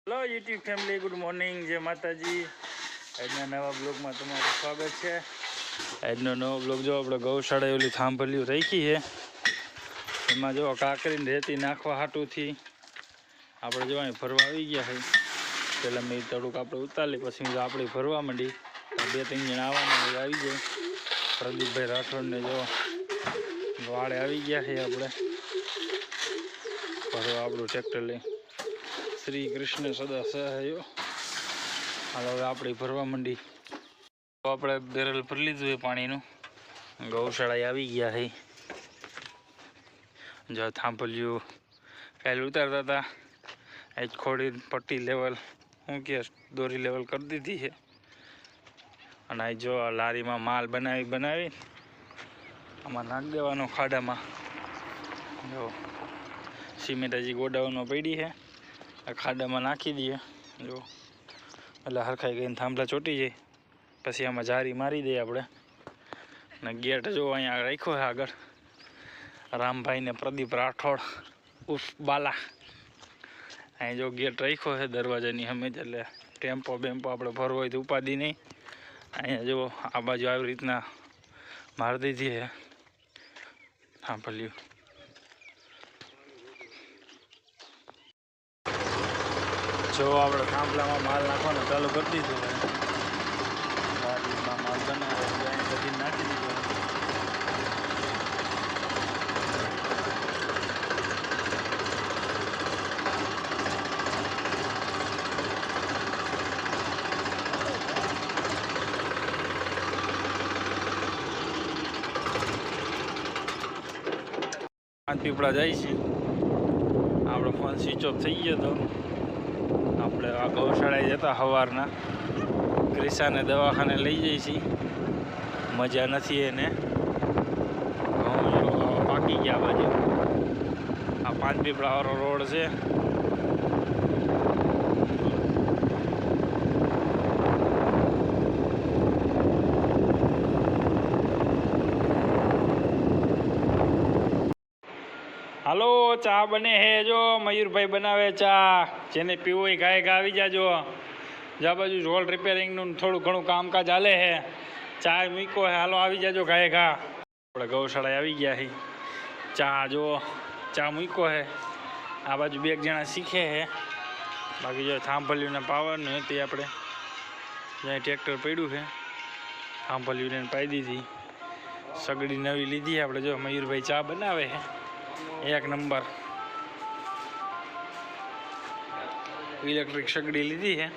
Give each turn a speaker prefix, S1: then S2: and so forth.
S1: Hello YouTube family, good morning, જય માતાજી। આજના નવા બ્લોગમાં તમારું સ્વાગત છે। આજનો નવો બ્લોગ જો આપણે ગૌશાળા ઓલી થાંભલ્યું રાખી છે, એમાં જો કાંકરીને રેતી નાખવા હાટુથી આપણે જો અહીં ફરવા આવી ગયા છે। પહેલાં મેં થોડુંક આપણે ઉતારી પછી આપણે ફરવા માંડી, 2-3 જણા આવવાના આવી જાય। પ્રદીપભાઈ રાઠોડને જો વાળે આવી ગયા છે, આપણે ફરવા આપણું ટ્રેક્ટર લઈ। શ્રી કૃષ્ણ સદા સહાયો। હાલ હવે આપણે ભરવા માંડી, તો આપણે બેરલ ભરી લીધું છે પાણીનું। ગૌશાળાએ આવી ગયા છે। જો થાંભલ્યું કાલે ઉતારતા હતા, આજ ખોડી પટ્ટી લેવલ શું કે દોરી લેવલ કરી દીધી છે। અને આ જો લારીમાં માલ બનાવી આમાં નાખી દેવાનો ખાડામાં। જો સિમેન્ટ હજી ગોડાઉનમાં પડી છે, આ ખાડામાં નાખી દઈએ જો, એટલે હરખાઈ ગઈને થાંભલા ચોટી જાય। પછી આમાં જારી મારી દઈએ આપણે। અને ગેટ જો અહીંયા રાખ્યો છે આગળ, રામભાઈ ને પ્રદીપ રાઠોડ ઉર્ફ બાલા। અહીં જો ગેટ રાખ્યો છે દરવાજાની સામે જ, એટલે ટેમ્પો આપણે ભરવો હોય તો ઉપાધિ નહીં। અહીંયા જો આ બાજુ આવી રીતના મારી દીધી છે થાંભલ્યું। જો આપણે થાંભલામાં માલ નાખવાનું ચાલુ કરી દીધું છે, માલ બનાવે બધી નાખી દીધો। પીપળા જાય છે, આપણો ફોન સ્વિચ ઓફ થઈ ગયો હતો। આપણે આ ગૌશાળાએ જતા સવારના, ક્રિશાને દવાખાને લઈ જઈએ છીએ, મજા નથી એને। ઘઉં પાકી ગયા બાજુ, આ 5 પીપળાવાળો રોડ છે। હાલો, ચા બને હે, જો મયુરભાઈ બનાવે ચા। જેને પીવું હોય ગાય આવી જાજો। જ્યાં બાજુ રોલ રિપેરિંગનું થોડું ઘણું કામકાજ હાલે છે, ચા મૂકો હે, હાલો આવી જાજો ગાય ઘા। આપણે ગૌશાળાએ આવી ગયા છીએ, ચા જો ચા મૂકો હે। આ બાજુ 2 જણા શીખે છે, બાકી જો થાંભલ્યુંને પાવાનું હતી આપણે જ્યાં ટ્રેક્ટર પડ્યું છે, થાંભલ્યુંને પાઈ દીધી। સગડી નવી લીધી આપણે, જો મયુરભાઈ ચા બનાવે છે 1 નંબર। ઇલેક્ટ્રિક સગડી લીધી છે।